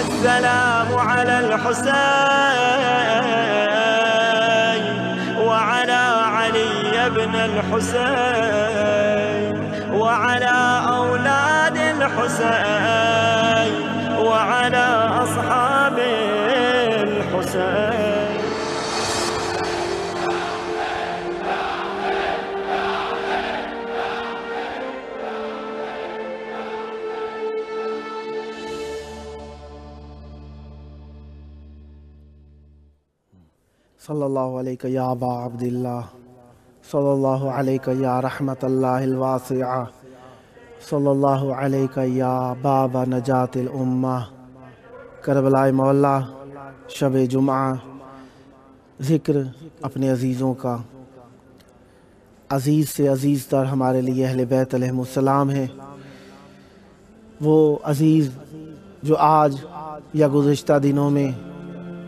السلام على الحسين وعلى علي بن الحسين وعلى أولاد الحسين وعلى أصحاب الحسين. सल्लल्लाहु अलैका या अबा अब्दिल्लाह, सल्लल्लाहु अलैका या रहमतल्लाहिल वासिआ, सल्लल्लाहु अलैका या बाबा नजातिल उम्मा। करबलाए मौला शब जुमा, ज़िक्र अपने अज़ीज़ों का। अज़ीज़ से अज़ीज़ तर हमारे लिए अहले बैत अलैहिमुस्सलाम है। वो अज़ीज़ जो आज या गुज़िश्ता दिनों में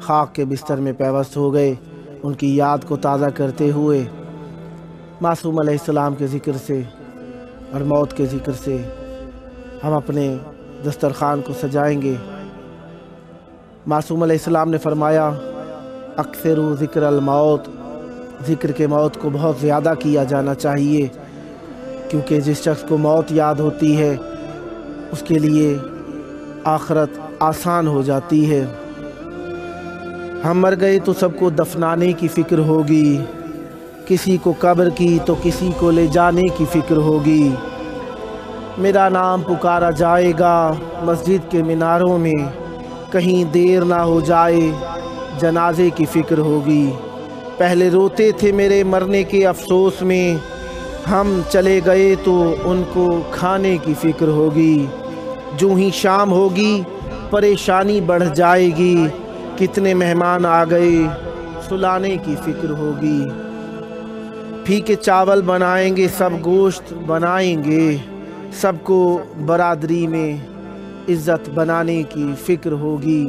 खाक के बिस्तर में पैवस्त हो गए, उनकी याद को ताज़ा करते हुए मासूम अलैहिस्सलाम के ज़िक्र से और मौत के ज़िक्र से हम अपने दस्तरखान को सजाएंगे। मासूम अलैहिस्सलाम ने फरमाया, अक्सरू ज़िक्र अल मौत, ज़िक्र के मौत को बहुत ज़्यादा किया जाना चाहिए, क्योंकि जिस शख्स को मौत याद होती है उसके लिए आखिरत आसान हो जाती है। हम मर गए तो सबको दफनाने की फ़िक्र होगी, किसी को कब्र की तो किसी को ले जाने की फ़िक्र होगी। मेरा नाम पुकारा जाएगा मस्जिद के मीनारों में, कहीं देर ना हो जाए जनाजे की फ़िक्र होगी। पहले रोते थे मेरे मरने के अफसोस में, हम चले गए तो उनको खाने की फ़िक्र होगी। जो ही शाम होगी परेशानी बढ़ जाएगी, कितने मेहमान आ गए सुलाने की फ़िक्र होगी। फीके चावल बनाएंगे सब गोश्त बनाएंगे, सबको बरादरी में इज़्ज़त बनाने की फ़िक्र होगी।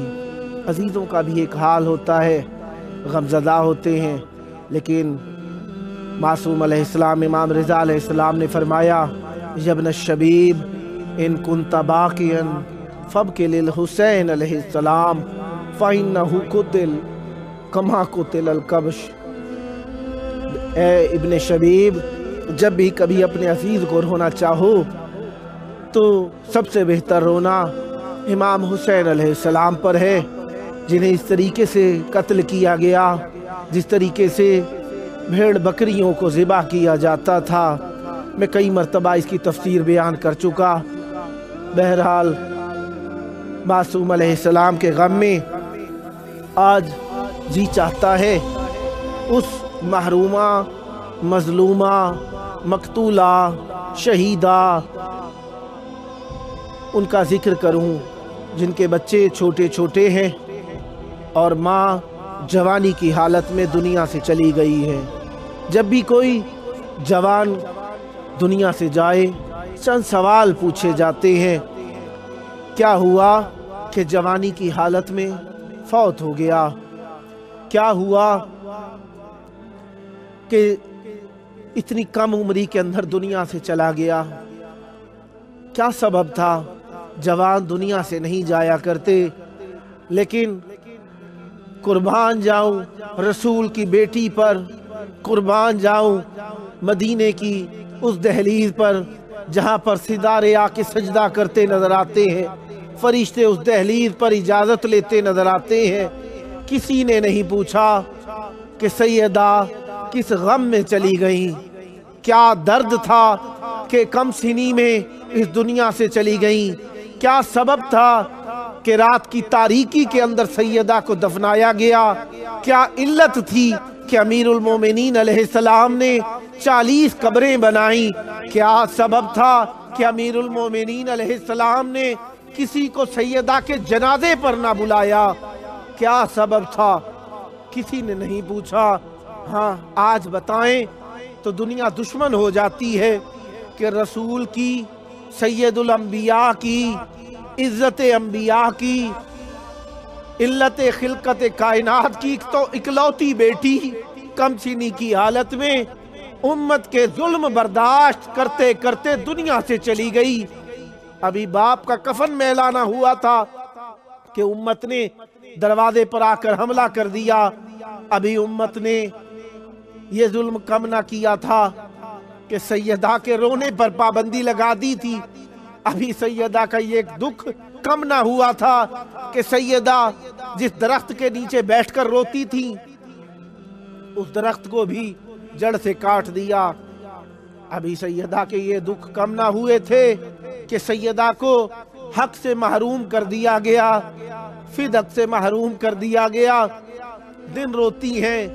अज़ीज़ों का भी एक हाल होता है, गमज़दा होते हैं, लेकिन मासूम अलैहिस्सलाम, इमाम रिज़ा अलैहिस्सलाम ने फरमाया, यब्न शबीब इन कुंता बाक़ियन फ़ब्क़ि लिल हुसैन अलैहिस्सलाम फ़इन्नहु कुतिल कमा कुतिल अल कब्श। ए इब्न शबीब, जब भी कभी अपने अज़ीज़ को रोना चाहो तो सबसे बेहतर रोना इमाम हुसैन अलैहिस्सलाम पर है, जिन्हें इस तरीके से कत्ल किया गया जिस तरीके से भेड़ बकरियों को ज़िबा किया जाता था। मैं कई मरतबा इसकी तफसीर बयान कर चुका। बहरहाल मासूम अलैहिस्सलाम के गम में आज जी चाहता है उस महरूमा, मजलूमा, मकतूला, शहीदा उनका ज़िक्र करूं, जिनके बच्चे छोटे छोटे हैं और माँ जवानी की हालत में दुनिया से चली गई है। जब भी कोई जवान दुनिया से जाए चंद सवाल पूछे जाते हैं, क्या हुआ कि जवानी की हालत में फौत हो गया, क्या हुआ कि इतनी कम उम्री के अंदर दुनिया से चला गया, क्या सबब था। जवान दुनिया से नहीं जाया करते, लेकिन कुर्बान जाऊं रसूल की बेटी पर, कुर्बान जाऊं मदीने की उस दहलीज पर जहां पर सितारे आके सजदा करते नजर आते हैं, फरिश्ते उस दहलीज पर इजाज़त लेते नजर आते हैं। किसी ने नहीं पूछा कि सैयदा किस गम में चली गई, क्या दर्द था कि कम सिनी में इस दुनिया से चली गई, क्या सबब था कि रात की तारीकी के अंदर सैयदा को दफनाया गया, क्या इल्लत थी कि अमीरुल मोमिनीन अलैहिस्सलाम ने 40 कब्रें बनाई, क्या सबब था कि अमीरुल मोमिनीन अलैहिस्सलाम ने किसी को सैयदा के जनाजे पर ना बुलाया, क्या सबब था, किसी ने नहीं पूछा। हाँ, आज बताएं तो दुनिया दुश्मन हो जाती है कि रसूल की, सैयदुल अंबिया की, इज्जत अंबिया की, इल्लत खिलकत कायनात की तो इकलौती बेटी कम सीनी की हालत में उम्मत के जुल्म बर्दाश्त करते करते दुनिया से चली गई। अभी बाप का कफन मैला ना हुआ था کہ امت نے دروازے پر آ کر حملہ کر دیا، ابھی امت نے یہ ظلم کم نہ کیا تھا کہ سیدہ کے رونے پر پابندی لگا دی تھی، ابھی سیدہ کا یہ دکھ کم نہ ہوا تھا کہ سیدہ جس درخت کے نیچے بیٹھ کر روتی تھی اس درخت کو بھی جڑ سے کاٹ دیا، ابھی سیدہ کے یہ دکھ کم نہ ہوئے تھے کہ سیدہ کو حق سے محروم کر دیا گیا، فدق سے محروم کر دیا گیا، دن روتی ہے،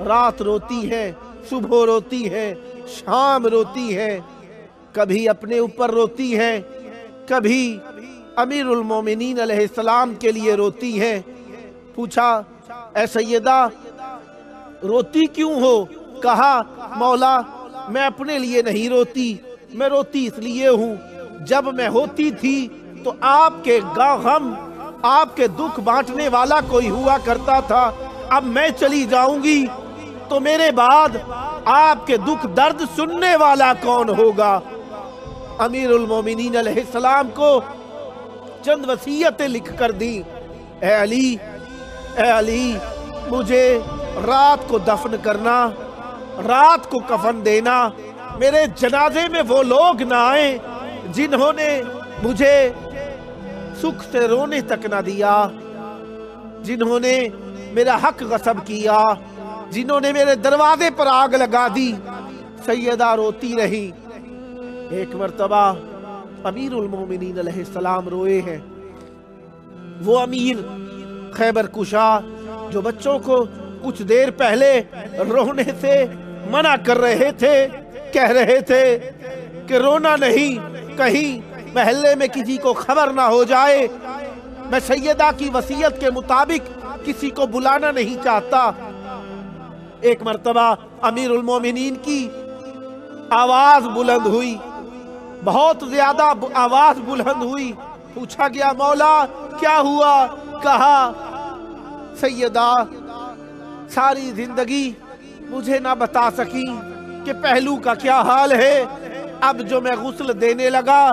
رات روتی ہے، صبح روتی ہے، شام روتی ہے، کبھی اپنے اوپر روتی ہے، کبھی امیر المومنین علیہ السلام کے لیے روتی ہے۔ پوچھا اے سیدہ روتی کیوں ہو؟ کہا مولا میں اپنے لیے نہیں روتی، میں روتی اس لیے ہوں جب میں ہوتی تھی تو آپ کے غم آپ کے دکھ بانٹنے والا کوئی ہوا کرتا تھا، اب میں چلی جاؤں گی تو میرے بعد آپ کے دکھ درد سننے والا کون ہوگا؟ امیر المومنین علیہ السلام کو چند وصیتیں لکھ کر دی، اے علی مجھے رات کو دفن کرنا، رات کو کفن دینا، میرے جنازے میں وہ لوگ نہ آئیں جنہوں نے مجھے سکھ سے رونے تک نہ دیا، جنہوں نے میرا حق غصب کیا، جنہوں نے میرے دروازے پر آگ لگا دی۔ سیدہ روتی رہی۔ ایک مرتبہ امیر المومنین علیہ السلام روئے ہیں، وہ امیر خیبر کشا جو بچوں کو کچھ دیر پہلے رونے سے منع کر رہے تھے، کہہ رہے تھے کہ رونا نہیں، کہیں محلے میں کسی کو خبر نہ ہو جائے، میں سیدہ کی وصیت کے مطابق کسی کو بلانا نہیں چاہتا۔ ایک مرتبہ امیر المومنین کی آواز بلند ہوئی، بہت زیادہ آواز بلند ہوئی، پوچھا گیا مولا کیا ہوا؟ کہا سیدہ ساری زندگی مجھے نہ بتا سکی کہ پہلو کا کیا حال ہے، اب جو میں غسل دینے لگا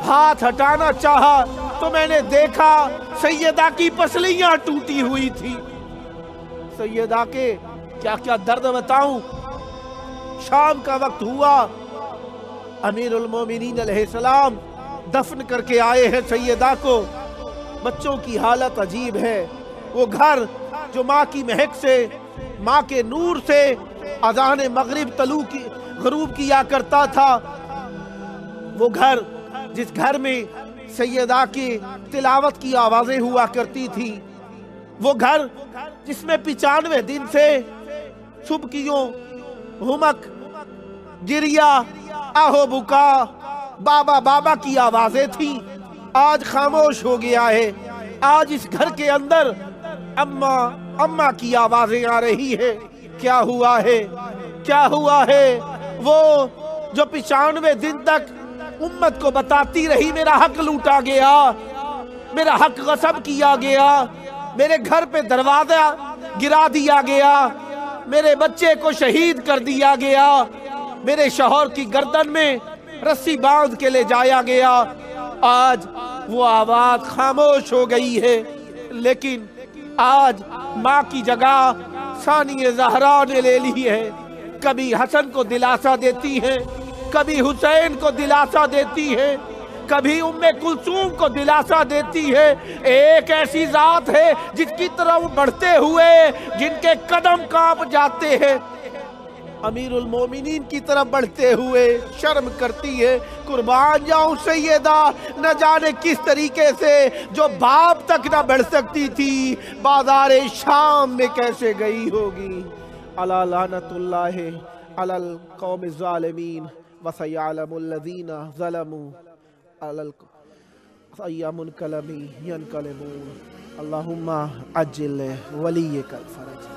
ہاتھ ہٹانا چاہا تو میں نے دیکھا سیدہ کی پسلیاں ٹوٹی ہوئی تھی۔ سیدہ کے کیا کیا درد بتاؤں۔ شام کا وقت ہوا، امیر المومنین علیہ السلام دفن کر کے آئے ہیں سیدہ کو، بچوں کی حالت عجیب ہے، وہ گھر جو ماں کی مہک سے، ماں کے نور سے اذان مغرب غروب کیا کرتا تھا، وہ گھر جس گھر میں سیدہ کی تلاوت کی آوازیں ہوا کرتی تھی، وہ گھر جس میں 95 دن سے صبحیوں ہمک گریا آہو بکا بابا بابا کی آوازیں تھیں، آج خاموش ہو گیا ہے۔ آج اس گھر کے اندر اماں کی آوازیں آ رہی ہے۔ کیا ہوا ہے؟ کیا ہوا ہے؟ وہ جو 95 دن تک امت کو بتاتی رہی میرا حق لوٹا گیا، میرا حق غصب کیا گیا، میرے گھر پہ دروازہ گرا دیا گیا، میرے بچے کو شہید کر دیا گیا، میرے شوہر کی گردن میں رسی باندھ کے لے جایا گیا، آج وہ آواز خاموش ہو گئی ہے۔ لیکن آج ماں کی جگہ ثانی زہرا نے لے لی ہے، کبھی حسن کو دلاسا دیتی ہے، کبھی حسین کو دلاسا دیتی ہے، کبھی ام کلثوم کو دلاسا دیتی ہے۔ ایک ایسی ذات ہے جس کی طرف بڑھتے ہوئے جن کے قدم کانپ جاتے ہیں، امیر المومنین کی طرف بڑھتے ہوئے شرم کرتی ہے۔ قربان جاؤں سیدہ، نہ جانے کس طریقے سے جو باپ تک نہ بڑھ سکتی تھی بازار شام میں کیسے گئی ہوگی۔ الا لعنت اللہ علی القوم الظالمین وسیعلم الذین ظلموا علی ای منقلب ینقلبون۔ اللہم عجل ولیک الفرج۔